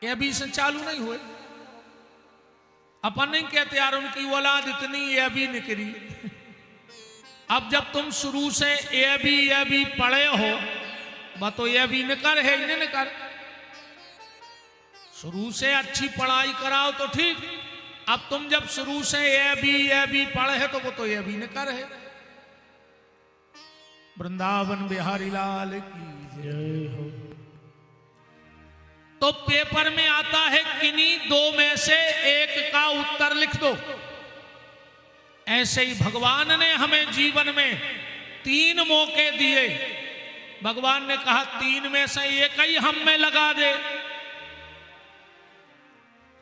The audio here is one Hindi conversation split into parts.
ये अभी से चालू नहीं हुए। अपन नहीं कहते यार उनकी औलाद इतनी ये भी निकली। अब जब तुम शुरू से ये भी पढ़े हो, बतो ये भी निकर है इन्हें निकर। शुरू से अच्छी पढ़ाई कराओ तो ठीक। अब तुम जब शुरू से ये भी पढ़े है तो वो तो ये भी निकर है। वृंदावन बिहारी लाल की जय हो। तो पेपर में आता है किन्हीं दो में से एक का उत्तर लिख दो। ऐसे ही भगवान ने हमें जीवन में 3 मौके दिए। भगवान ने कहा 3 में से एक ही हम में लगा दे।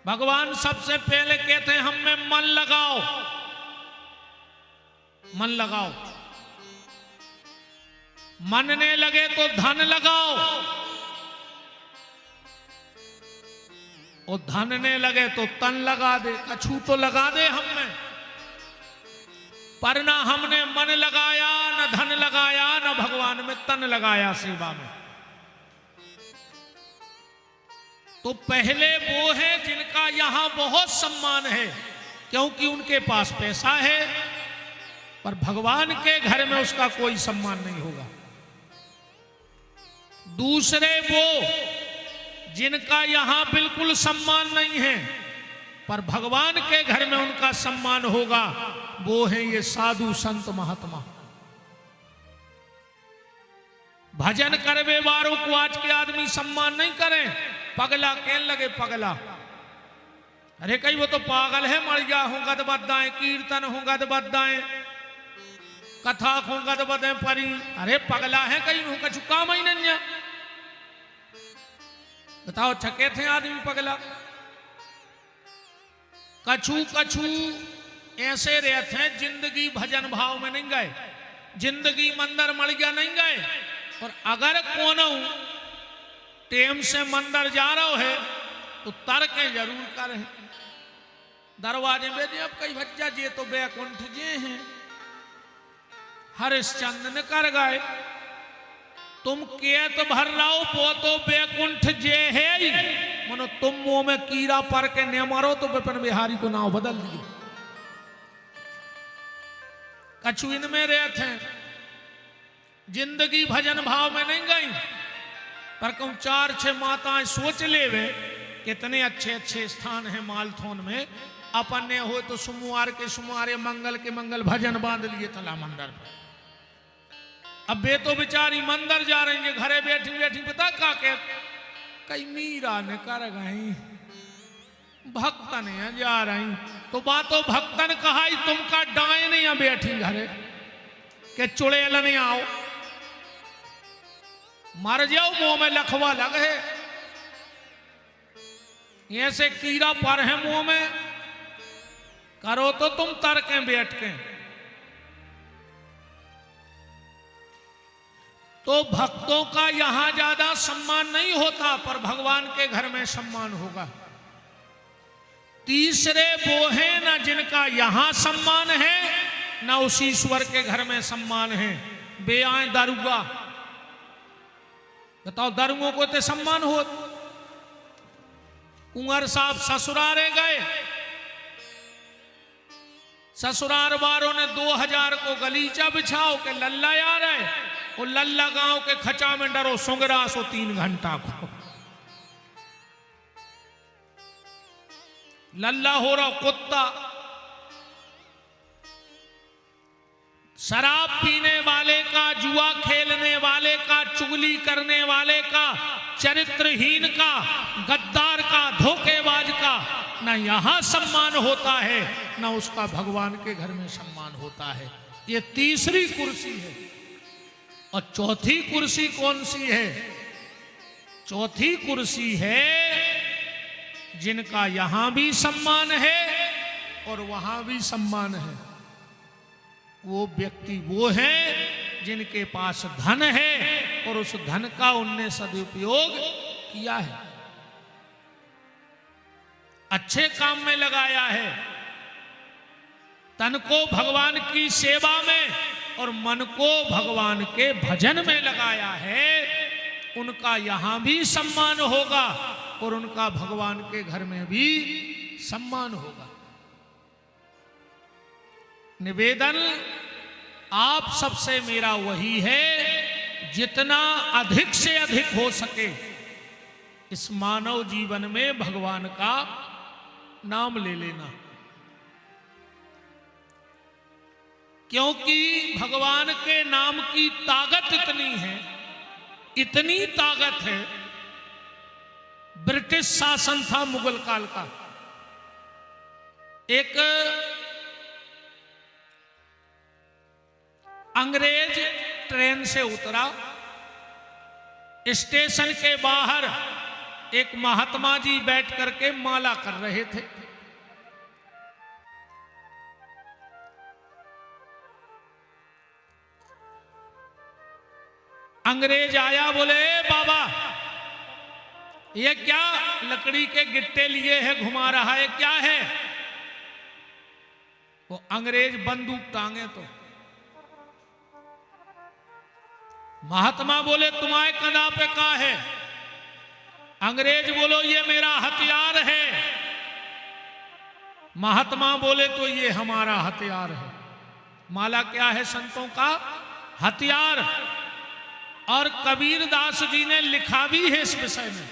भगवान सबसे पहले कहते हैं हम में मन लगाओ, मन लगाओ। मन ने लगे तो धन लगाओ, और धन ने लगे तो तन लगा दे। कछू तो लगा दे हम में, पर ना हमने मन लगाया, न धन लगाया, न भगवान में तन लगाया सेवा में। तो पहले वो है जिनका यहां बहुत सम्मान है क्योंकि उनके पास पैसा है, पर भगवान के घर में उसका कोई सम्मान नहीं होगा। दूसरे वो जिनका यहां बिल्कुल सम्मान नहीं है, पर भगवान के घर में उनका सम्मान होगा। वो है ये साधु संत महात्मा। भजन करवे वारों को आज के आदमी सम्मान नहीं करें। पगला कहने लगे पगला। अरे कहीं वो तो पागल है, मर गया हूं गद बदाएं, कीर्तन हूं गद बदाएं, कथा हूं गद बदे परी। अरे पगला है कहीं हूं कछु काम ही नहीं। बताओ छके थे आदमी पगला। कछु कछु ऐसे रहते हैं जिंदगी भजन भाव में नहीं गए, जिंदगी मंदिर मर गया नहीं गए। और अगर कोनो टेम से मंदिर जा रहा है तो तर्कें जरूर करें। दरवाजे में अब कई बच्चा जे तो बैकुंठ जे हैं, हरिश्चंद्र ने कर गए। तुम के तो भर रहो पो तो बैकुंठ जे है। मनो तुम मुंह में कीड़ा पर के न मारो तो विपिन बिहारी को नाव बदल दिए। कछु इनमें रहते हैं जिंदगी भजन भाव में नहीं गई, पर कहूं 4-6 माताएं सोच ले वे कितने अच्छे अच्छे स्थान हैं मालथोन में। अपन ने हो तो सोमवार के सोमवार, मंगल के मंगल भजन बांध लिए तला मंदिर पर। अब वे तो बेचारी मंदिर जा रही है, घरे बैठी बैठी पता का के कई मीरा ने कर गई, भक्तन जा रही। तो बातों भक्तन कहा तुमका डाय नहीं बैठी घरे के चुड़ैल नहीं आओ, मर जाओ मुंह में लखवा लगे। ऐसे कीड़ा पर है मुंह में, करो तो तुम तर्के बैठ के। तो भक्तों का यहां ज्यादा सम्मान नहीं होता, पर भगवान के घर में सम्मान होगा। तीसरे वो हैं ना जिनका यहां सम्मान है, ना उस ईश्वर के घर में सम्मान है। बे आए दारुगा। बताओ दारुओं को तो सम्मान हो। कुंवर साहब ससुरारे गए, ससुरार वालों ने 2000 को गलीचा बिछाओ के लल्ला आ रहे। और लल्ला गांव के खचा में डरो सुंगरा सो 3 घंटा को। लल्ला हो रहा कुत्ता। शराब पीने वाले का, जुआ खेलने वाले का, चुगली करने वाले का, चरित्रहीन का, गद्दार का, धोखेबाज का ना यहां सम्मान होता है, ना उसका भगवान के घर में सम्मान होता है। ये तीसरी कुर्सी है। और चौथी कुर्सी कौन सी है? चौथी कुर्सी है जिनका यहां भी सम्मान है और वहां भी सम्मान है। वो व्यक्ति वो है जिनके पास धन है और उस धन का उनने सदुपयोग किया है, अच्छे काम में लगाया है। तन को भगवान की सेवा में और मन को भगवान के भजन में लगाया है। उनका यहां भी सम्मान होगा और उनका भगवान के घर में भी सम्मान होगा। निवेदन आप सबसे मेरा वही है, जितना अधिक से अधिक हो सके इस मानव जीवन में भगवान का नाम ले लेना, क्योंकि भगवान के नाम की ताकत इतनी है, इतनी ताकत है। ब्रिटिश शासन था मुगल काल का, एक अंग्रेज ट्रेन से उतरा, स्टेशन के बाहर एक महात्मा जी बैठ करके माला कर रहे थे। अंग्रेज आया, बोले बाबा ये क्या लकड़ी के गिट्टे लिए है, घुमा रहा है, क्या है? वो अंग्रेज बंदूक टांगे तो महात्मा बोले तुम्हारे कंधा पे का है? अंग्रेज बोलो ये मेरा हथियार है। महात्मा बोले तो ये हमारा हथियार है। माला क्या है? संतों का हथियार। और कबीरदास जी ने लिखा भी है इस विषय में।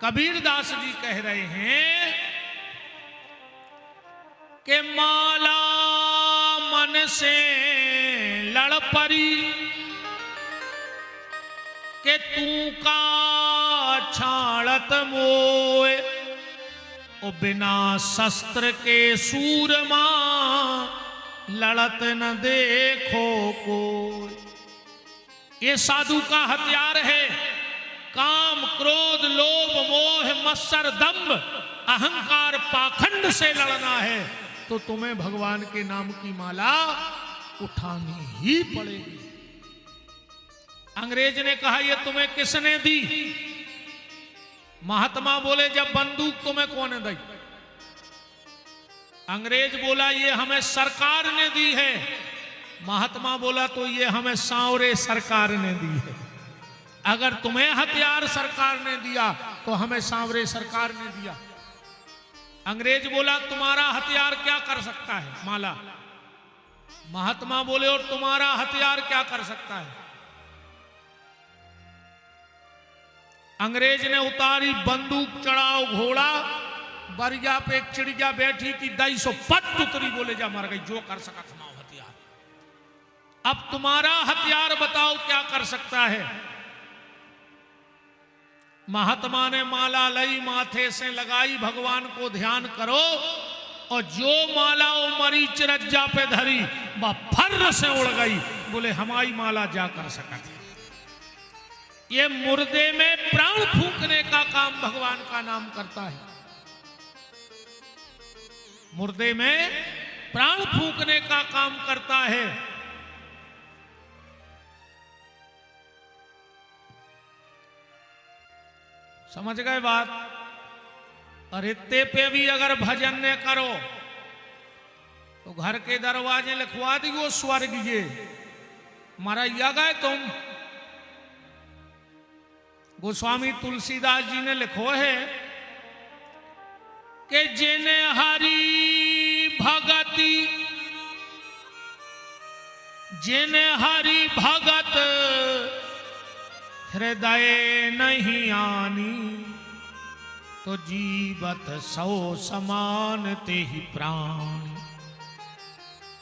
कबीरदास जी कह रहे हैं कि माला मन से लड़ परी के तू का छाड़त मोए, ओ बिना शस्त्र के सूरमा लड़त न देखो कोई। ये साधु का हथियार है। काम, क्रोध, लोभ, मोह, मत्सर, दंभ, अहंकार, पाखंड से लड़ना है तो तुम्हें भगवान के नाम की माला उठानी ही पड़ेगी। अंग्रेज ने कहा ये तुम्हें किसने दी? महात्मा बोले जब बंदूक तुम्हें कौन दी? अंग्रेज बोला ये हमें सरकार ने दी है। महात्मा बोला तो ये हमें सांवरे सरकार ने दी है। अगर तुम्हें हथियार सरकार ने दिया तो हमें सांवरे सरकार ने दिया। अंग्रेज बोला तुम्हारा हथियार क्या कर सकता है? माला। महात्मा बोले और तुम्हारा हथियार क्या कर सकता है? अंग्रेज ने उतारी बंदूक, चढ़ाओ घोड़ा, बरिया पे एक चिड़िया बैठी थी, 250 पट उतरी, बोले जा मर गई, जो कर सका तुम्हारा हथियार। अब तुम्हारा हथियार बताओ क्या कर सकता है? महात्मा ने माला लई, माथे से लगाई, भगवान को ध्यान करो, और जो माला वो मरीच रज्जा पे धरी वह फर्र से उड़ गई। बोले हमारी माला जा कर सका था। ये मुर्दे में प्राण फूंकने का काम भगवान का नाम करता है। मुर्दे में प्राण फूंकने का काम करता है। समझ गए बात? और इतने पे भी अगर भजन न करो तो घर के दरवाजे लिखवा दियो स्वर्गीय, मरैया गए तुम। गोस्वामी तुलसीदास जी ने लिखो है कि जिने हरि भगति, जिने हरि भगत हृदय नहीं आनी, तो जीवत सौ समान ते ही प्राण।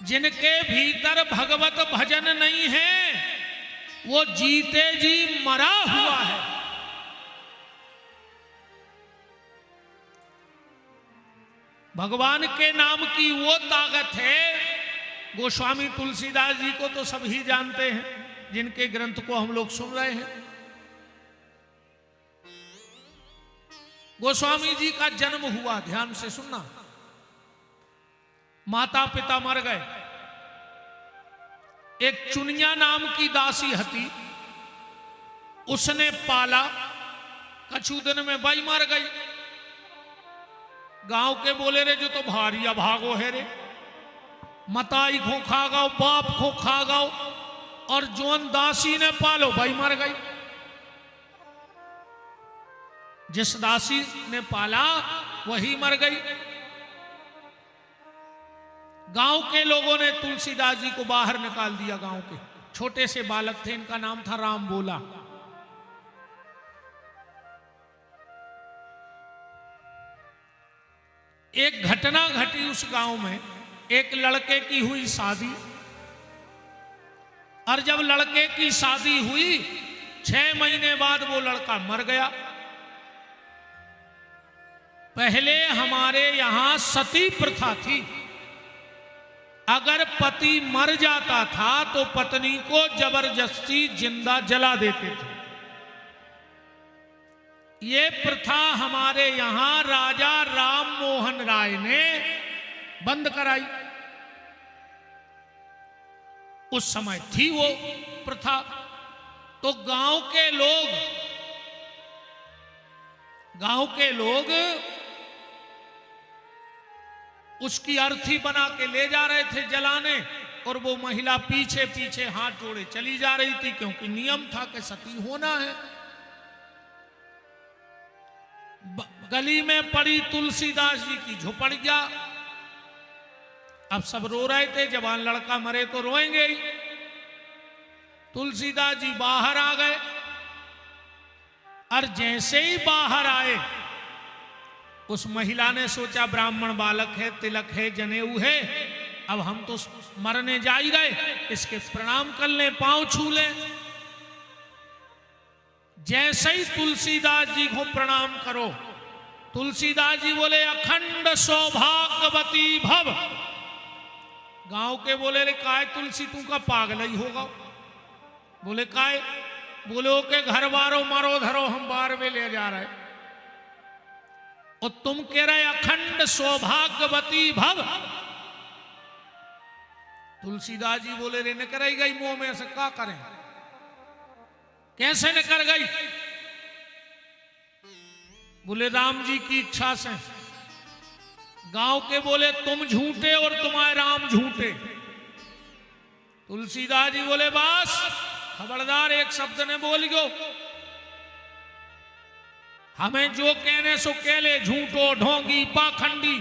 जिनके भीतर भगवत भजन नहीं है वो जीते जी मरा हुआ है। भगवान के नाम की वो ताकत है। गोस्वामी तुलसीदास जी को तो सभी जानते हैं, जिनके ग्रंथ को हम लोग सुन रहे हैं। गोस्वामी जी का जन्म हुआ, ध्यान से सुनना। माता पिता मर गए। एक चुनिया नाम की दासी हती, उसने पाला। कछु दिन में बाई मर गई। गांव के बोले रे जो तो भारी अभागो है रे, मताई को खा गाओ, बाप को खा गाओ, और जोन दासी ने पालो भाई मर गई। जिस दासी ने पाला वही मर गई। गांव के लोगों ने तुलसीदास जी को बाहर निकाल दिया। गांव के छोटे से बालक थे, इनका नाम था राम बोला। एक घटना घटी उस गांव में। एक लड़के की हुई शादी, और जब लड़के की शादी हुई 6 महीने बाद वो लड़का मर गया। पहले हमारे यहां सती प्रथा थी। अगर पति मर जाता था तो पत्नी को जबरदस्ती जिंदा जला देते थे। ये प्रथा हमारे यहां राजा राम मोहन राय ने बंद कराई। उस समय थी वो प्रथा। तो गांव के लोग उसकी अर्थी बना के ले जा रहे थे जलाने, और वो महिला पीछे पीछे हाथ जोड़े चली जा रही थी, क्योंकि नियम था कि सती होना है। गली में पड़ी तुलसीदास जी की झोपड़िया। अब सब रो रहे थे, जवान लड़का मरे तो रोएंगे ही। तुलसीदास जी बाहर आ गए, और जैसे ही बाहर आए उस महिला ने सोचा ब्राह्मण बालक है, तिलक है, जनेऊ है, अब हम तो मरने जा ही गए, इसके प्रणाम कर लें, पांव छू लें। जैसे ही तुलसीदास जी को प्रणाम करो, तुलसीदास जी बोले अखंड सौभाग्यवती भव। गांव के बोले रे काय तुलसी तू का पागल ही होगा। बोले काय? बोले के घर बारो मारो धरो, हम बार में ले जा रहे, और तुम कह रहे अखंड सौभाग्यवती भव। तुलसीदास जी बोले रे निकल गई मुंह में से, क्या करें? कैसे निकल गई? बोले राम जी की इच्छा से। गांव के बोले तुम झूठे और तुम्हारे राम झूठे। तुलसीदास जी बोले बस खबरदार, एक शब्द ने बोल गो, हमें जो कहने सो कह ले, झूठो ढोंगी पाखंडी,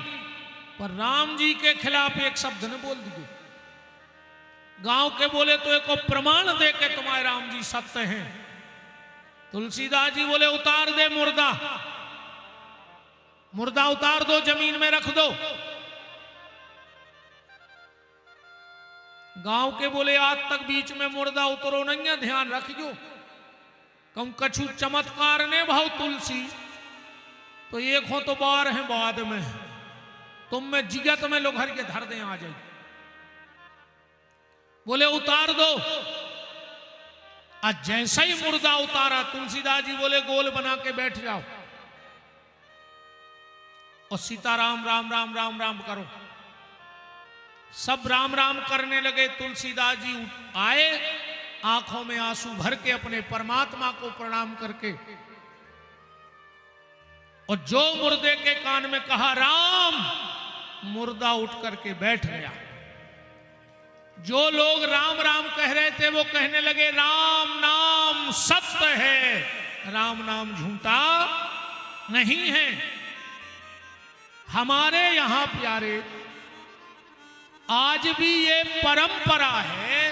पर राम जी के खिलाफ एक शब्द ने बोल दियो। गांव के बोले तो एक प्रमाण दे के तुम्हारे राम जी सत्य हैं। तुलसीदास जी बोले उतार दे मुर्दा, मुर्दा उतार दो, जमीन में रख दो। गांव के बोले आज तक बीच में मुर्दा उतरो नहीं है, ध्यान रखियो, कम कछु चमत्कार ने भाव तुलसी, तो एक हो तो बार है बाद में, तुम में जिगत में लोग हर के धर दे आ जाए। बोले उतार दो। आज जैसा ही मुर्दा उतारा, तुलसीदास जी बोले गोल बना के बैठ जाओ और सीताराम राम राम राम राम करो। सब राम राम करने लगे। तुलसीदास जी आए, आंखों में आंसू भर के अपने परमात्मा को प्रणाम करके, और जो मुर्दे के कान में कहा राम, मुर्दा उठ करके बैठ गया। जो लोग राम राम कह रहे थे वो कहने लगे राम नाम सत्य है, राम नाम झूठा नहीं है। हमारे यहां प्यारे आज भी ये परंपरा है,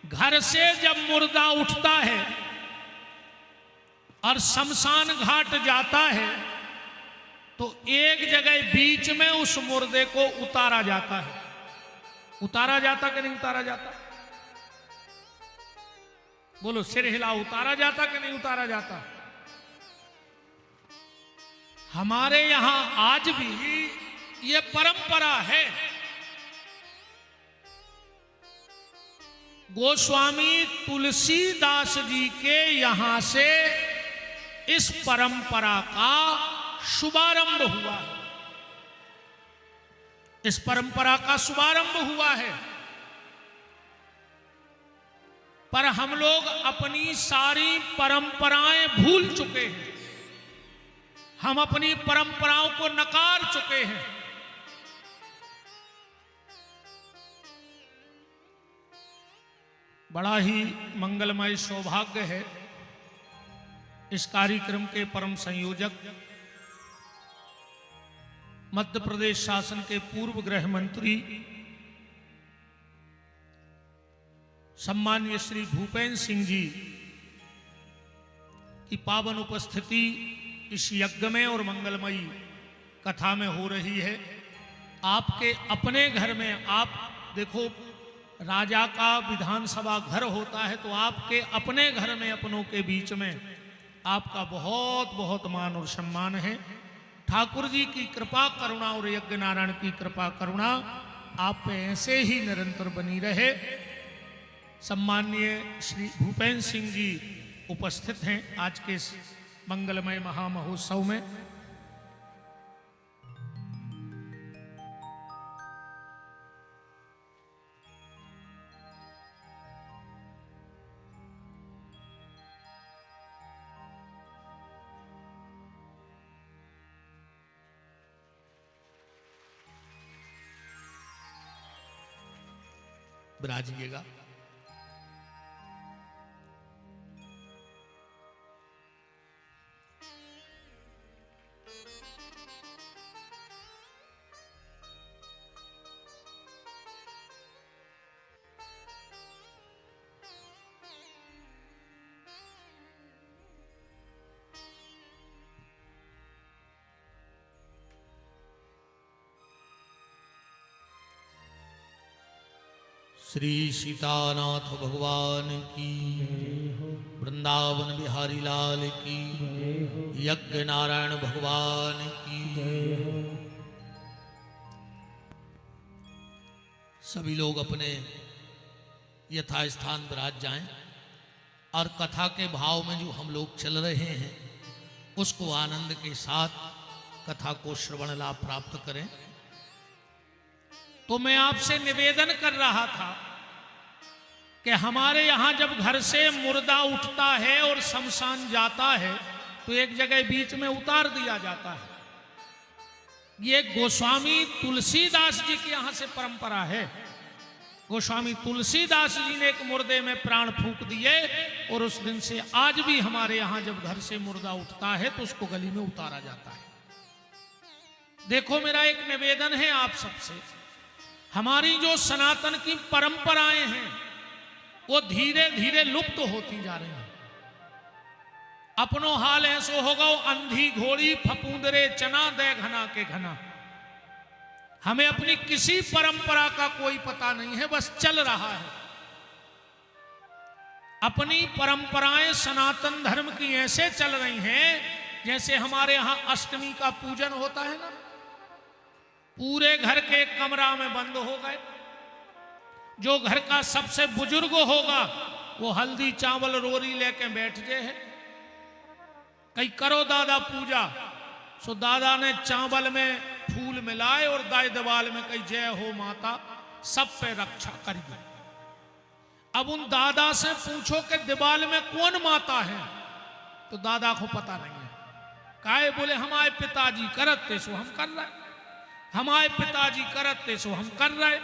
घर से जब मुर्दा उठता है और शमशान घाट जाता है तो एक जगह बीच में उस मुर्दे को उतारा जाता है। उतारा जाता कि नहीं उतारा जाता? बोलो सिर हिला, उतारा जाता कि नहीं उतारा जाता? हमारे यहां आज भी ये परंपरा है। गोस्वामी तुलसीदास जी के यहां से इस परंपरा का शुभारंभ हुआ है। इस परंपरा का शुभारंभ हुआ है, पर हम लोग अपनी सारी परंपराएं भूल चुके हैं। हम अपनी परंपराओं को नकार चुके हैं। बड़ा ही मंगलमय सौभाग्य है इस कार्यक्रम के परम संयोजक मध्य प्रदेश शासन के पूर्व गृह मंत्री सम्माननीय श्री भूपेंद्र सिंह जी की पावन उपस्थिति इस यज्ञ में और मंगलमयी कथा में हो रही है। आपके अपने घर में, आप देखो राजा का विधानसभा घर होता है, तो आपके अपने घर में अपनों के बीच में आपका बहुत बहुत मान और सम्मान है। ठाकुर जी की कृपा करुणा और यज्ञ नारायण की कृपा करुणा आप पे ऐसे ही निरंतर बनी रहे। सम्माननीय श्री भूपेंद्र सिंह जी उपस्थित हैं आज के इस मंगलमय महामहोत्सव में। विराजिएगा। श्री सीतानाथ भगवान की, वृंदावन बिहारी लाल की, यज्ञ नारायण भगवान की। सभी लोग अपने यथास्थान विराज जाएं और कथा के भाव में जो हम लोग चल रहे हैं उसको आनंद के साथ कथा को श्रवण लाभ प्राप्त करें। तो मैं आपसे निवेदन कर रहा था कि हमारे यहां जब घर से मुर्दा उठता है और शमशान जाता है तो एक जगह बीच में उतार दिया जाता है। ये गोस्वामी तुलसीदास जी की यहां से परंपरा है। गोस्वामी तुलसीदास जी ने एक मुर्दे में प्राण फूंक दिए और उस दिन से आज भी हमारे यहां जब घर से मुर्दा उठता है तो उसको गली में उतारा जाता है। देखो, मेरा एक निवेदन है आप सबसे, हमारी जो सनातन की परंपराएं हैं वो धीरे धीरे लुप्त होती जा रही हैं। अपनो हाल ऐसो होगा अंधी घोड़ी फपूंदरे चना दे घना के घना। हमें अपनी किसी परंपरा का कोई पता नहीं है, बस चल रहा है। अपनी परंपराएं सनातन धर्म की ऐसे चल रही हैं जैसे हमारे यहां अष्टमी का पूजन होता है ना, पूरे घर के कमरा में बंद हो गए। जो घर का सबसे बुजुर्ग होगा वो हल्दी चावल रोरी लेके बैठ गए है। कहीं करो दादा पूजा, सो दादा ने चावल में फूल मिलाए और दाई दीवाल में कहीं जय हो माता, सब पे रक्षा करिए। अब उन दादा से पूछो कि दीवाल में कौन माता है, तो दादा को पता नहीं है। काहे? बोले हमारे पिताजी करते सो हम कर रहे, हमारे पिताजी करते सो हम कर रहे।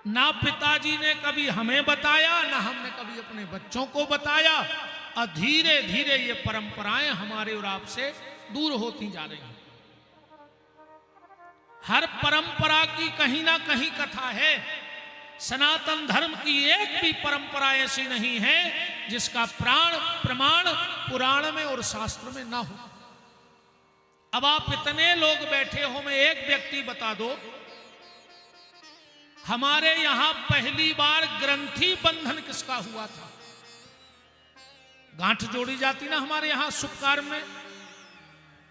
ना पिताजी ने कभी हमें बताया, ना हमने कभी अपने बच्चों को बताया, और धीरे धीरे ये परंपराएं हमारे और आपसे दूर होती जा रही हैं। हर परंपरा की कहीं ना कहीं कथा है। सनातन धर्म की एक भी परंपरा ऐसी नहीं है जिसका प्रमाण पुराण में और शास्त्र में ना हो। अब आप इतने लोग बैठे हो, मैं एक व्यक्ति बता दो, हमारे यहां पहली बार ग्रंथि बंधन किसका हुआ था? गांठ जोड़ी जाती ना हमारे यहां शुभ कार्य में,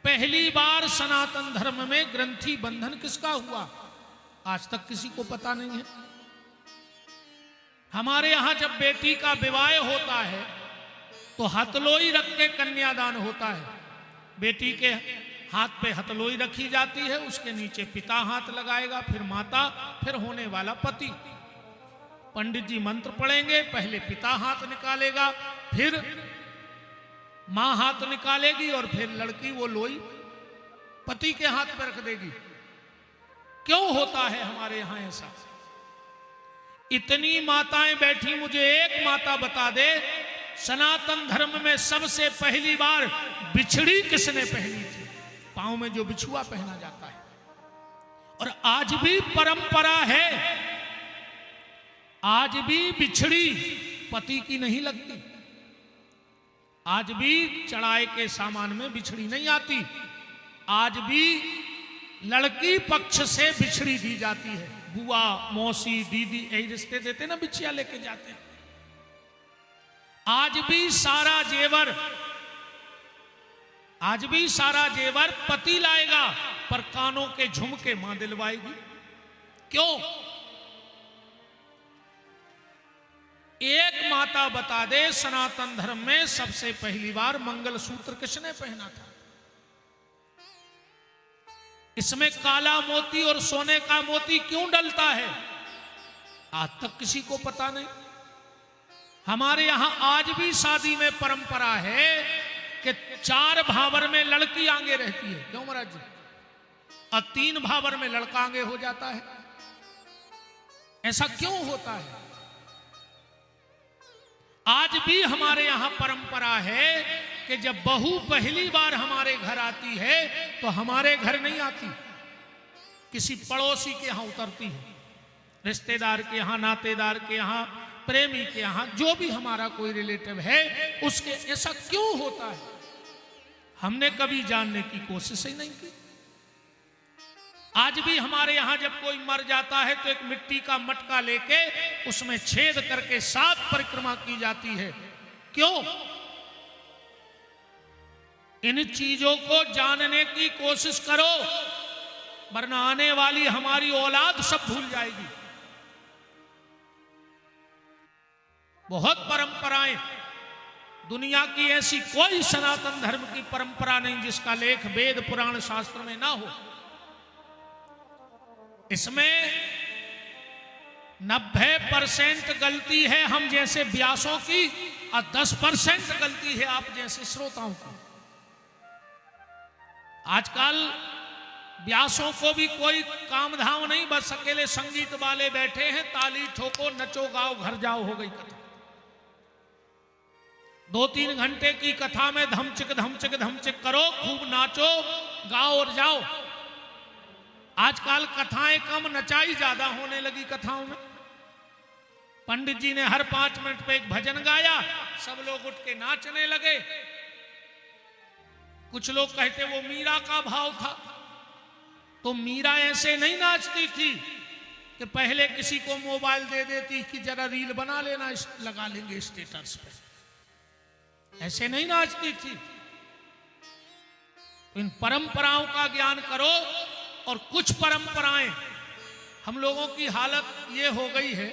पहली बार सनातन धर्म में ग्रंथि बंधन किसका हुआ? आज तक किसी को पता नहीं है। हमारे यहां जब बेटी का विवाह होता है तो हथलोई रख के कन्यादान होता है। बेटी के हाथ पे हथलोई रखी जाती है, उसके नीचे पिता हाथ लगाएगा, फिर माता, फिर होने वाला पति। पंडित जी मंत्र पढ़ेंगे, पहले पिता हाथ निकालेगा, फिर मां हाथ निकालेगी और फिर लड़की वो लोई पति के हाथ पर रख देगी। क्यों होता है हमारे यहां ऐसा? इतनी माताएं बैठी, मुझे एक माता बता दे सनातन धर्म में सबसे पहली बार बिछड़ी किसने पहनी थी? पांव में जो बिछुआ पहना जाता है। और आज भी परंपरा है, आज भी बिछड़ी पति की नहीं लगती, आज भी चढ़ाए के सामान में बिछड़ी नहीं आती, आज भी लड़की पक्ष से बिछड़ी दी जाती है। बुआ, मौसी, दीदी यही रिश्ते देते ना, बिछिया लेके जाते हैं। आज भी सारा जेवर पति लाएगा, पर कानों के झुमके मां दिलवाएगी। क्यों? एक माता बता दे, सनातन धर्म में सबसे पहली बार मंगलसूत्र किसने पहना था? इसमें काला मोती और सोने का मोती क्यों डलता है? आज तक किसी को पता नहीं। हमारे यहां आज भी शादी में परंपरा है कि 4 भावर में लड़की आगे रहती है। क्यों महाराज जी? और 3 भावर में लड़का आगे हो जाता है। ऐसा क्यों होता है? आज भी हमारे यहां परंपरा है कि जब बहू पहली बार हमारे घर आती है तो हमारे घर नहीं आती, किसी पड़ोसी के यहां उतरती है, रिश्तेदार के यहां, नातेदार के यहां, प्रेमी के यहां, जो भी हमारा कोई रिलेटिव है उसके। ऐसा क्यों होता है? हमने कभी जानने की कोशिश ही नहीं की। आज भी हमारे यहां जब कोई मर जाता है तो एक मिट्टी का मटका लेके उसमें छेद करके 7 परिक्रमा की जाती है। क्यों? इन चीजों को जानने की कोशिश करो, वरना आने वाली हमारी औलाद सब भूल जाएगी। बहुत परंपराएं, दुनिया की ऐसी कोई सनातन धर्म की परंपरा नहीं जिसका लेख वेद पुराण शास्त्र में ना हो। इसमें 90% गलती है हम जैसे व्यासों की और 10% गलती है आप जैसे श्रोताओं की। आजकल व्यासों को भी कोई काम धाम नहीं, बस अकेले संगीत वाले बैठे हैं, ताली ठोको, नचो गाओ, घर जाओ, हो गई कथा। 2-3 घंटे की कथा में धमचिक धमचिक धमचिक करो, खूब नाचो गाओ और जाओ। आजकल कथाएं कम, नचाई ज्यादा होने लगी कथाओं में। पंडित जी ने हर 5 मिनट पे एक भजन गाया, सब लोग उठ के नाचने लगे। कुछ लोग कहते वो मीरा का भाव था, तो मीरा ऐसे नहीं नाचती थी कि पहले किसी को मोबाइल दे देती कि जरा रील बना लेना, लगा लेंगे स्टेटस पे। ऐसे नहीं नाचती थी। इन परंपराओं का ज्ञान करो। और कुछ परंपराएं, हम लोगों की हालत ये हो गई है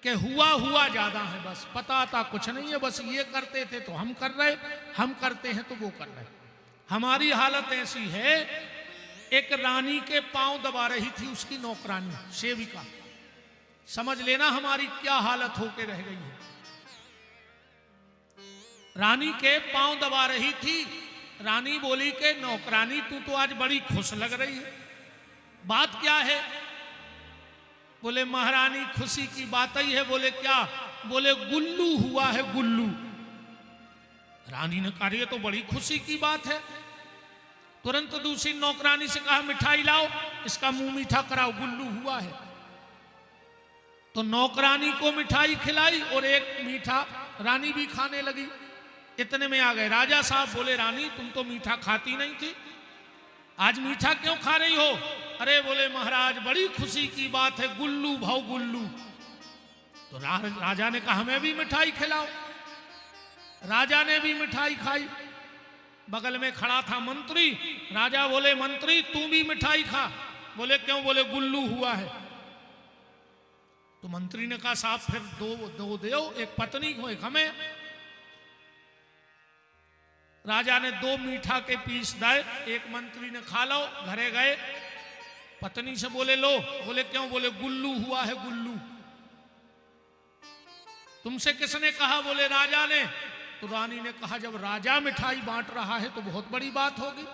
कि हुआ ज्यादा है, बस पता आता कुछ नहीं है। बस ये करते थे तो हम कर रहे, हम करते हैं तो वो कर रहे। हमारी हालत ऐसी है, एक रानी के पांव दबा रही थी उसकी नौकरानी सेविका। समझ लेना हमारी क्या हालत होके रह गई है। रानी के पांव दबा रही थी। रानी बोली कि नौकरानी तू तो आज बड़ी खुश लग रही है, बात क्या है? बोले महारानी खुशी की बात ही है। बोले क्या? बोले गुल्लू हुआ है, गुल्लू। रानी ने कहा ये तो बड़ी खुशी की बात है। तुरंत दूसरी नौकरानी से कहा मिठाई लाओ, इसका मुंह मीठा कराओ, गुल्लू हुआ है। तो नौकरानी को मिठाई खिलाई और एक मीठा रानी भी खाने लगी। इतने में आ गए राजा साहब। बोले रानी तुम तो मीठा खाती नहीं थी, आज मीठा क्यों खा रही हो? अरे बोले महाराज बड़ी खुशी की बात है, गुल्लू भाव गुल्लू। तो राजा ने कहा हमें भी मिठाई खिलाओ। राजा ने भी मिठाई खाई। बगल में खड़ा था मंत्री। राजा बोले मंत्री तू भी मिठाई खा। बोले क्यों? बोले गुल्लू हुआ है। तो मंत्री ने कहा साहब फिर दो दो, एक पत्नी को एक हमें। राजा ने 2 मीठा के पीस दाए, एक मंत्री ने खा लो, घरे गए। पत्नी से बोले लो। बोले क्यों? बोले गुल्लू हुआ है, गुल्लू। तुमसे किसने कहा? बोले राजा ने। तो रानी ने कहा जब राजा मिठाई बांट रहा है तो बहुत बड़ी बात होगी।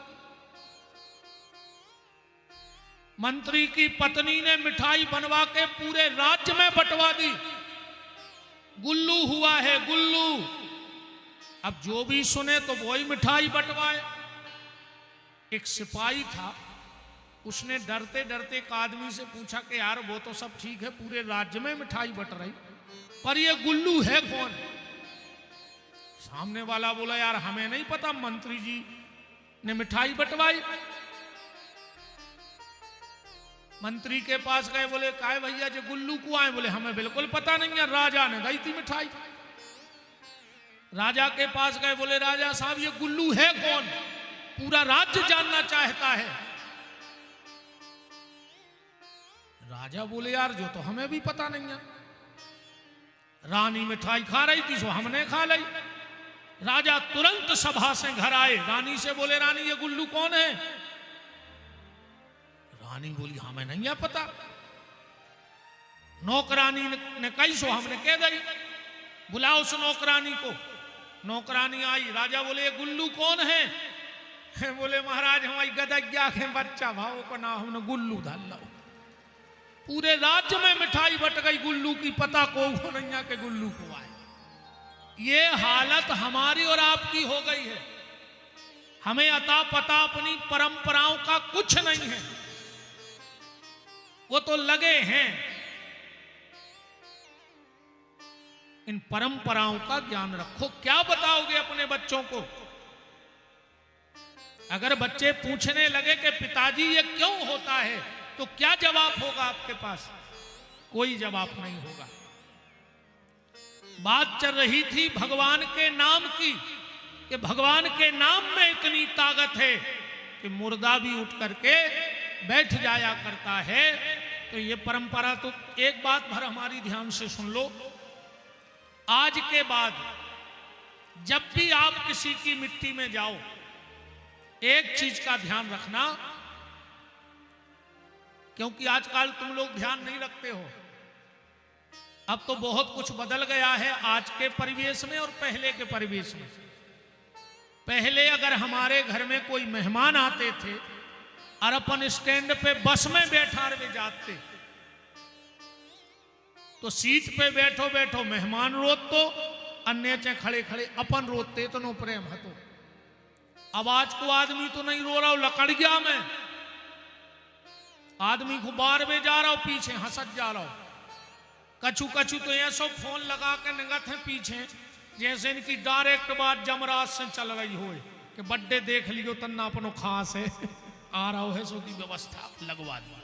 मंत्री की पत्नी ने मिठाई बनवा के पूरे राज्य में बंटवा दी। गुल्लू हुआ है गुल्लू। अब जो भी सुने तो वही मिठाई बंटवाए। एक सिपाही था, उसने डरते डरते एक आदमी से पूछा कि यार वो तो सब ठीक है, पूरे राज्य में मिठाई बंट रही, पर ये गुल्लू है कौन? सामने वाला बोला यार हमें नहीं पता, मंत्री जी ने मिठाई बंटवाई। मंत्री के पास गए, बोले काय भैया जी गुल्लू को आए? बोले हमें बिल्कुल पता नहीं है, राजा ने दी थी मिठाई। राजा के पास गए, बोले राजा साहब ये गुल्लू है कौन? पूरा राज्य जानना चाहता है। राजा बोले यार जो तो हमें भी पता नहीं है, रानी मिठाई खा रही थी सो हमने खा ली। राजा तुरंत सभा से घर आए, रानी से बोले रानी ये गुल्लू कौन है? रानी बोली हमें नहीं है पता। नौकरानी ने कही सो हमने कह दी, बुलाओ उस नौकरानी को। नौकरानी आई, राजा बोले ये गुल्लू कौन है? बोले महाराज हमारी गदग्या के बच्चा भाव को ना हमने गुल्लू डाल लो। पूरे राज्य में मिठाई बट गई गुल्लू की, पता को नहीं है कि गुल्लू को आए। ये हालत हमारी और आपकी हो गई है। हमें अता पता अपनी परंपराओं का कुछ नहीं है, वो तो लगे हैं। इन परंपराओं का ज्ञान रखो। क्या बताओगे अपने बच्चों को? अगर बच्चे पूछने लगे कि पिताजी ये क्यों होता है, तो क्या जवाब होगा आपके पास? कोई जवाब नहीं होगा। बात चल रही थी भगवान के नाम की, कि भगवान के नाम में इतनी ताकत है कि मुर्दा भी उठ करके बैठ जाया करता है। तो ये परंपरा, तो एक बात भर हमारी ध्यान से सुन लो। आज के बाद जब भी आप किसी की मिट्टी में जाओ, एक चीज का ध्यान रखना, क्योंकि आजकल तुम लोग ध्यान नहीं रखते हो। अब तो बहुत कुछ बदल गया है आज के परिवेश में और पहले के परिवेश में। पहले अगर हमारे घर में कोई मेहमान आते थे और अपन स्टैंड पे बस में बैठा रहे जाते, तो सीट पे बैठो बैठो मेहमान रोत तो अन्य चे खड़े खड़े अपन रोते तो नो प्रेम हतो। अब आज को आदमी तो नहीं रो रहा, लकड़ गया मैं, आदमी को बार में जा रहा हूं, पीछे हंसत जा रहा हूं। कछु कछु तो ऐसा फोन लगा के निगत है पीछे, जैसे इनकी डायरेक्ट बात जमराज से चल रही हो कि बर्थडे देख लियो तन्ना अपनो खास है आ रहा है, सो की व्यवस्था लगवा दी।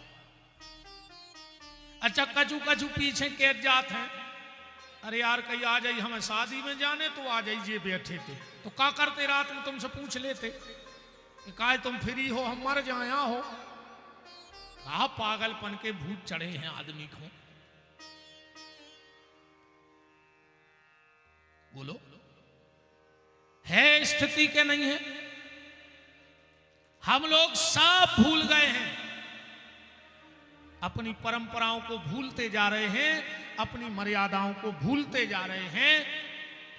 अच्छा कछु कछु पीछे कैद जात हैं, अरे यार कहीं आ जाइए, हमें शादी में जाने तो आ जाइए, बैठे थे तो क्या करते, रात में तुमसे पूछ लेते कि काय तुम फ्री हो, हम मर जाया हो। कहा पागलपन के भूत चढ़े हैं आदमी को। बोलो है स्थिति के नहीं है? हम लोग सब भूल गए हैं, अपनी परंपराओं को भूलते जा रहे हैं, अपनी मर्यादाओं को भूलते जा रहे हैं।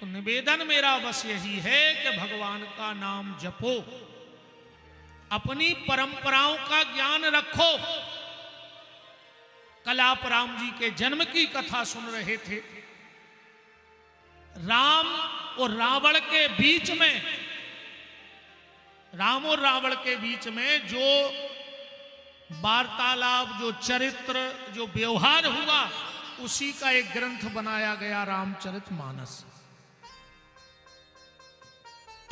तो निवेदन मेरा बस यही है कि भगवान का नाम जपो, अपनी परंपराओं का ज्ञान रखो। कल आप राम जी के जन्म की कथा सुन रहे थे। राम और रावण के बीच में, राम और रावण के बीच में जो वार्तालाप, जो चरित्र, जो व्यवहार हुआ, उसी का एक ग्रंथ बनाया गया, रामचरितमानस।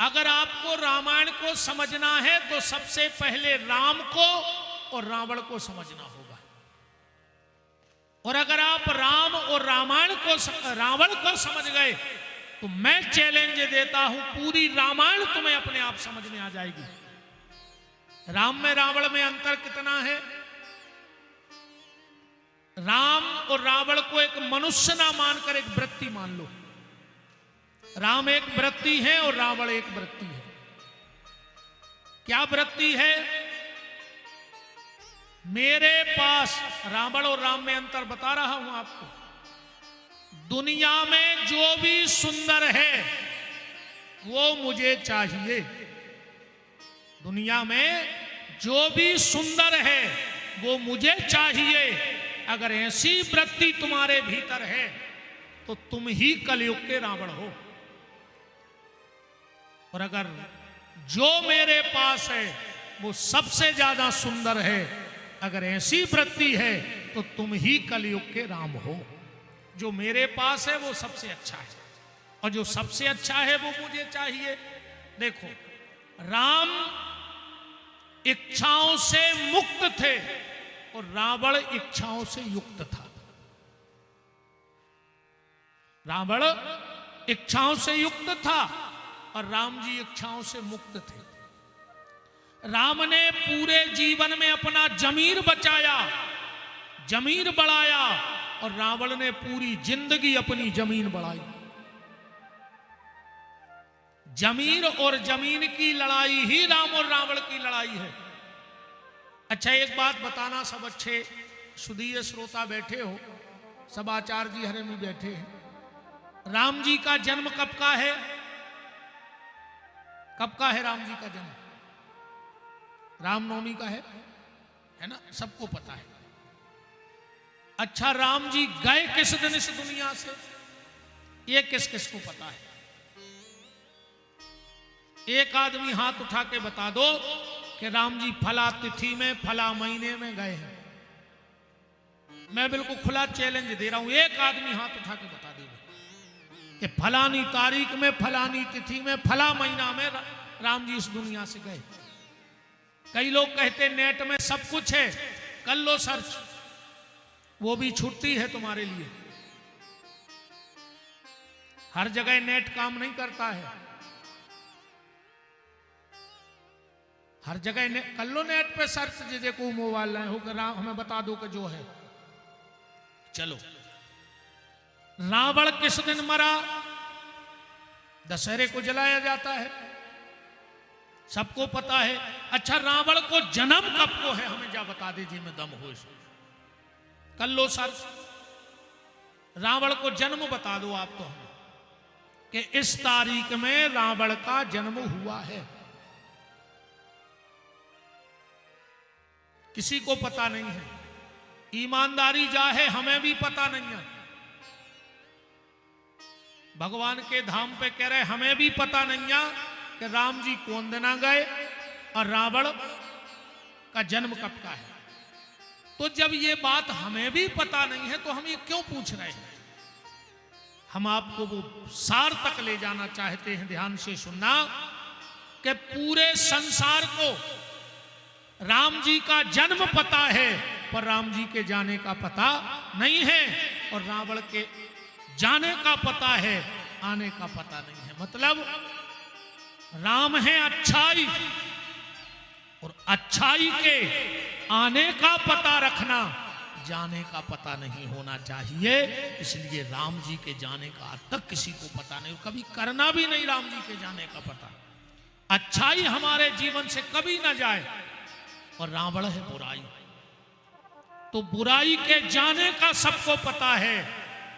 अगर आपको रामायण को समझना है तो सबसे पहले राम को और रावण को समझना होगा। और अगर आप राम और रामायण को, रावण को समझ गए तो मैं चैलेंज देता हूं, पूरी रामायण तुम्हें अपने आप समझ में आ जाएगी। राम में रावण में अंतर कितना है? राम और रावण को एक मनुष्य ना मानकर एक वृत्ति मान लो। राम एक वृत्ति है और रावण एक वृत्ति है। क्या वृत्ति है? मेरे पास, रावण और राम में अंतर बता रहा हूं आपको, दुनिया में जो भी सुंदर है वो मुझे चाहिए। दुनिया में जो भी सुंदर है वो मुझे चाहिए। अगर ऐसी वृत्ति तुम्हारे भीतर है तो तुम ही कलयुग के रावण हो। और अगर जो मेरे पास है वो सबसे ज्यादा सुंदर है, अगर ऐसी वृत्ति है तो तुम ही कलयुग के राम हो। जो मेरे पास है वो सबसे अच्छा है, और जो सबसे अच्छा है वो मुझे चाहिए। देखो, राम इच्छाओं से मुक्त थे और रावण इच्छाओं से युक्त था। रावण इच्छाओं से युक्त था और राम जी इच्छाओं से मुक्त थे। राम ने पूरे जीवन में अपना जमीर बचाया, जमीर बढ़ाया, और रावण ने पूरी जिंदगी अपनी जमीन बढ़ाई। जमीर और जमीन की लड़ाई ही राम और रावण की लड़ाई है। अच्छा, एक बात बताना, सब अच्छे सुधीर श्रोता बैठे हो, सब आचार्य जी हरे में बैठे हैं। राम जी का जन्म कब का है? कब का है राम जी का जन्म? रामनवमी का है ना, सबको पता है। अच्छा, राम जी गए किस दिन इस दुनिया से? ये किस किस को पता है? एक आदमी हाथ उठा के बता दो कि राम जी फला तिथि में फला महीने में गए हैं। मैं बिल्कुल खुला चैलेंज दे रहा हूं, एक आदमी हाथ उठा के बता देगा कि फलानी तारीख में फलानी तिथि में फला महीना में राम जी इस दुनिया से गए। कई लोग कहते नेट में सब कुछ है, कर लो सर्च, वो भी छुट्टी है तुम्हारे लिए। हर जगह नेट काम नहीं करता है, हर जगह कर लो नेट पे सर्च, जे को मोबाइल लाए हो राम हमें बता दो कि जो है। चलो, रावण किस दिन मरा? दशहरे को जलाया जाता है, सबको पता है। अच्छा, रावण को जन्म कब को है? हमें जा बता दीजिए, मैं दम हो इसमें, कर लो सर्च, रावण को जन्म बता दो आप तो हमें कि इस तारीख में रावण का जन्म हुआ है। किसी को पता नहीं है, ईमानदारी जाहे हमें भी पता नहीं है। भगवान के धाम पे कह रहे हमें भी पता नहीं है कि राम जी कौन दिना गए और रावण का जन्म कब का है। तो जब ये बात हमें भी पता नहीं है तो हम ये क्यों पूछ रहे हैं? हम आपको वो सार तक ले जाना चाहते हैं, ध्यान से सुनना, कि पूरे संसार को राम जी का जन्म पता है पर राम जी के जाने का पता नहीं है, और रावण के जाने का पता है, आने का पता नहीं है। मतलब राम है अच्छाई, और अच्छाई के आने का पता रखना, जाने का पता नहीं होना चाहिए। इसलिए राम जी के जाने का आज तक किसी को पता नहीं, कभी करना भी नहीं राम जी के जाने का पता। अच्छाई हमारे जीवन से कभी ना जाए, और रावण है बुराई, तो बुराई के जाने का सबको पता है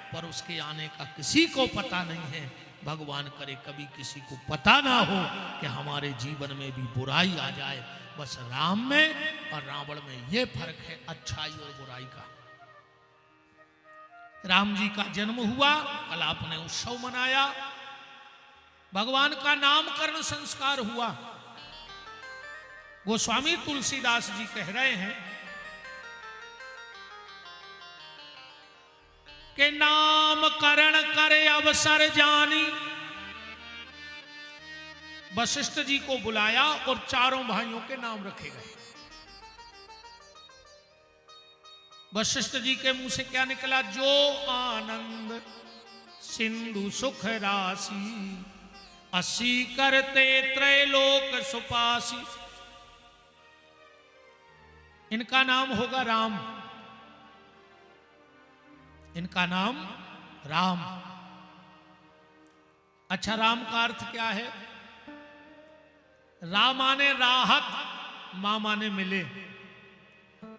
पर उसके आने का किसी को पता नहीं है। भगवान करे कभी किसी को पता ना हो कि हमारे जीवन में भी बुराई आ जाए। बस राम में और रावण में यह फर्क है, अच्छाई और बुराई का। राम जी का जन्म हुआ, कल आपने उत्सव मनाया, भगवान का नामकरण संस्कार हुआ। गोस्वामी तुलसीदास जी कह रहे हैं कि नामकरण करे अवसर जानी। वशिष्ठ जी को बुलाया और चारों भाइयों के नाम रखे गए। वशिष्ठ जी के मुंह से क्या निकला? जो आनंद सिंधु सुख राशि, असी करते त्रैलोक सुपासी। इनका नाम होगा राम, इनका नाम राम। अच्छा, राम का अर्थ क्या है? राम माने राहत, मां माने मिले।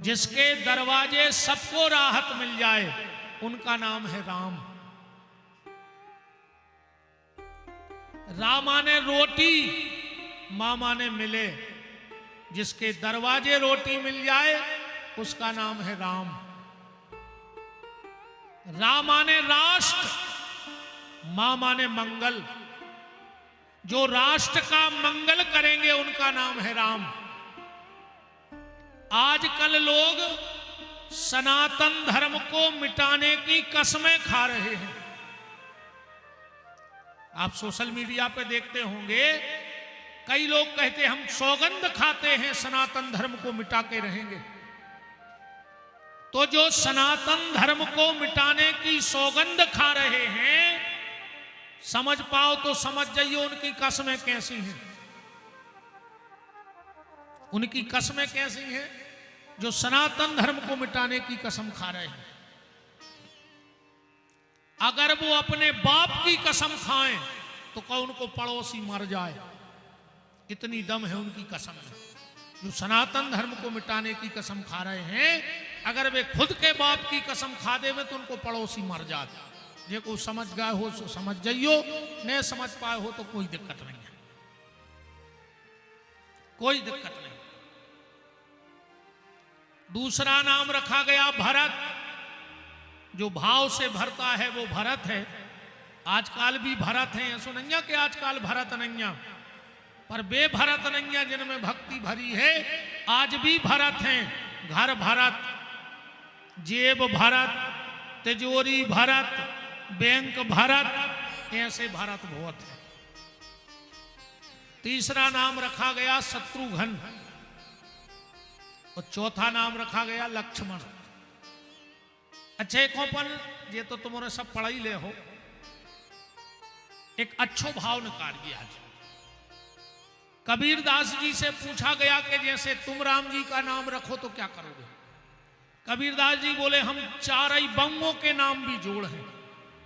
जिसके दरवाजे सबको राहत मिल जाए उनका नाम है राम। राम माने रोटी, मां माने मिले। जिसके दरवाजे रोटी मिल जाए उसका नाम है राम। राम माने राष्ट्र, मां माने मंगल, जो राष्ट्र का मंगल करेंगे उनका नाम है राम। आजकल लोग सनातन धर्म को मिटाने की कसमें खा रहे हैं। आप सोशल मीडिया पे देखते होंगे, कई लोग कहते हम सौगंध खाते हैं सनातन धर्म को मिटा के रहेंगे। तो जो सनातन धर्म को मिटाने की सौगंध खा रहे हैं, समझ पाओ तो समझ जाइए उनकी कसमें कैसी हैं। उनकी कसमें कैसी हैं जो सनातन धर्म को मिटाने की कसम खा रहे हैं। अगर वो अपने बाप की कसम खाएं तो कौन उनको पड़ोसी मर जाए, इतनी दम है उनकी कसम में। जो सनातन धर्म को मिटाने की कसम खा रहे हैं, अगर वे खुद के बाप की कसम खा देवे तो उनको पड़ोसी मर जाते। ये को समझ गए हो तो समझ जाइयो, नहीं समझ पाए हो तो कोई दिक्कत नहीं है, कोई दिक्कत नहीं। दूसरा नाम रखा गया भरत। जो भाव से भरता है वो भरत है। आजकल भी भरत हैं, सुनैया के आजकल भरत नैया, पर वे भरत नैया जिनमें भक्ति भरी है आज भी भरत हैं। घर भरत, जेब भरत, तिजोरी भरत, बैंक भरत, ऐसे भरत बहुत है। तीसरा नाम रखा गया शत्रुघ्न और चौथा नाम रखा गया लक्ष्मण। अच्छे कोपन ये तो तुम्हारे सब पढ़ा ही ले हो, एक अच्छो भाव निकालिए। आज कबीर दास जी से पूछा गया कि जैसे तुम राम जी का नाम रखो तो क्या करोगे। कबीर दास जी बोले हम चारई बंगों के नाम भी जोड़ हैं,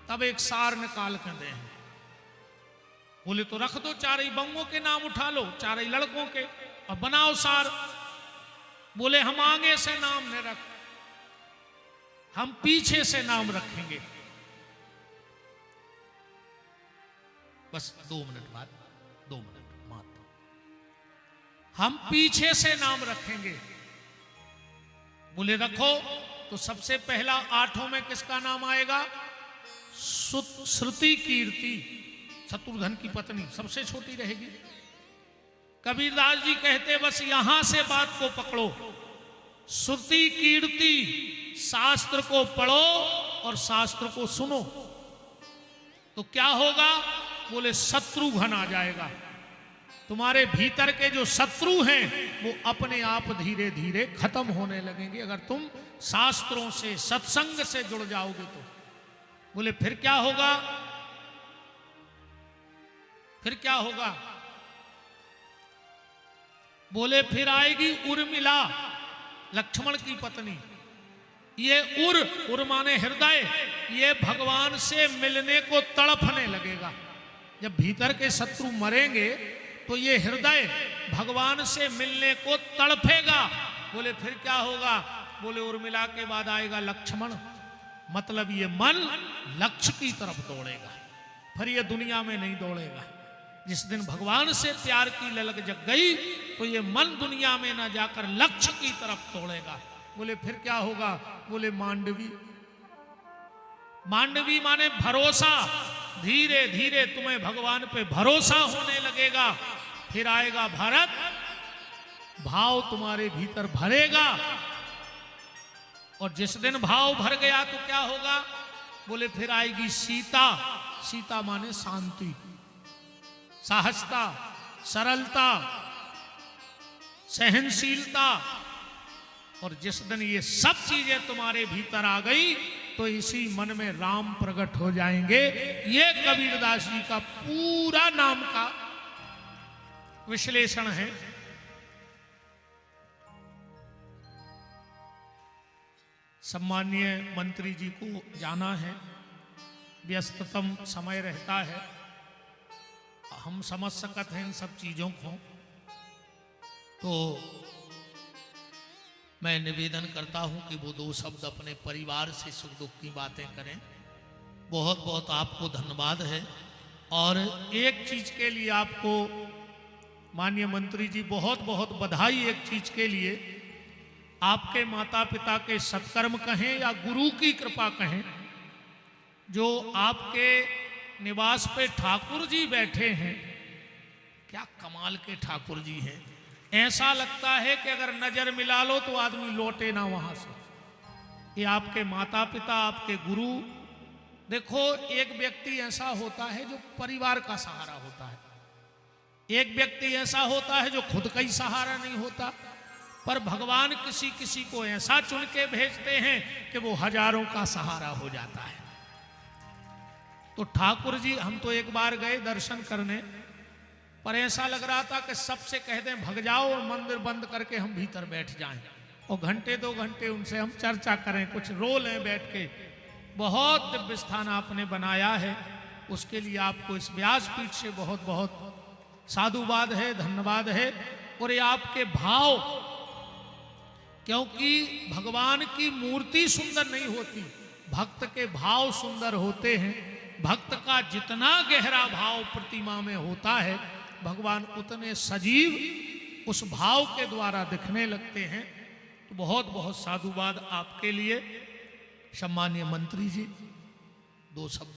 तब एक सार निकाल कर दे। बोले तो रख दो, चारई बंगों के नाम उठा लो, चारई लड़कों के, और बनाओ सार। बोले हम आगे से नाम नहीं रख, हम पीछे से नाम रखेंगे। बस 2 मिनट बाद, 2 मिनट मात्र, हम पीछे से नाम रखेंगे। बोले रखो। तो सबसे पहला 8 में किसका नाम आएगा? श्रुति कीर्ति, शत्रुघ्न की पत्नी सबसे छोटी रहेगी। कबीरदास जी कहते बस यहां से बात को पकड़ो, श्रुति कीर्ति, शास्त्र को पढ़ो और शास्त्र को सुनो, तो क्या होगा? बोले शत्रुघ्न आ जाएगा। तुम्हारे भीतर के जो शत्रु हैं वो अपने आप धीरे धीरे खत्म होने लगेंगे अगर तुम शास्त्रों से, सत्संग से जुड़ जाओगे तो। बोले फिर क्या होगा? फिर क्या होगा? बोले फिर आएगी उर्मिला, लक्ष्मण की पत्नी। ये उर माने हृदय, ये भगवान से मिलने को तड़पने लगेगा। जब भीतर के शत्रु मरेंगे तो ये हृदय भगवान से मिलने को तड़पेगा। बोले फिर क्या होगा? बोले उर्मिला के बाद आएगा लक्ष्मण, मतलब ये मन लक्ष्य की तरफ दौड़ेगा, फिर ये दुनिया में नहीं दौड़ेगा। जिस दिन भगवान से प्यार की ललक जग गई तो ये मन दुनिया में ना जाकर लक्ष्य की तरफ दौड़ेगा। बोले फिर क्या होगा? बोले मांडवी। मांडवी माने भरोसा, धीरे धीरे तुम्हें भगवान पे भरोसा होने लगेगा। फिर आएगा भरत, भाव तुम्हारे भीतर भरेगा, और जिस दिन भाव भर गया तो क्या होगा? बोले फिर आएगी सीता। सीता माने शांति, साहसता, सरलता, सहनशीलता, और जिस दिन ये सब चीजें तुम्हारे भीतर आ गई तो इसी मन में राम प्रकट हो जाएंगे। ये कबीरदास जी का पूरा नाम का विश्लेषण है। सम्मानीय मंत्री जी को जाना है, व्यस्ततम समय रहता है, हम समझ सकते हैं इन सब चीजों को, तो मैं निवेदन करता हूं कि वो 2 शब्द अपने परिवार से सुख दुख की बातें करें। बहुत बहुत आपको धन्यवाद है। और एक चीज के लिए आपको माननीय मंत्री जी बहुत बहुत बधाई। एक चीज के लिए, आपके माता पिता के सत्कर्म कहें या गुरु की कृपा कहें, जो आपके निवास पे ठाकुर जी बैठे हैं। क्या कमाल के ठाकुर जी हैं। ऐसा लगता है कि अगर नजर मिला लो तो आदमी लौटे ना वहां से। ये आपके माता पिता, आपके गुरु। देखो, एक व्यक्ति ऐसा होता है जो परिवार का सहारा होता है, एक व्यक्ति ऐसा होता है जो खुद का ही सहारा नहीं होता। पर भगवान किसी किसी को ऐसा चुन के भेजते हैं कि वो हजारों का सहारा हो जाता है। तो ठाकुर जी, हम तो एक बार गए दर्शन करने, पर ऐसा लग रहा था कि सबसे कह दें भग जाओ और मंदिर बंद करके हम भीतर बैठ जाएं और घंटे 2 घंटे उनसे हम चर्चा करें, कुछ रो लें बैठ के। बहुत दिव्य स्थान आपने बनाया है, उसके लिए आपको इस व्यासपीठ से बहुत बहुत साधुवाद है, धन्यवाद है। और ये आपके भाव, क्योंकि भगवान की मूर्ति सुंदर नहीं होती, भक्त के भाव सुंदर होते हैं। भक्त का जितना गहरा भाव प्रतिमा में होता है, भगवान उतने सजीव उस भाव के द्वारा दिखने लगते हैं। तो बहुत बहुत साधुवाद आपके लिए। सम्मानीय मंत्री जी, 2 शब्द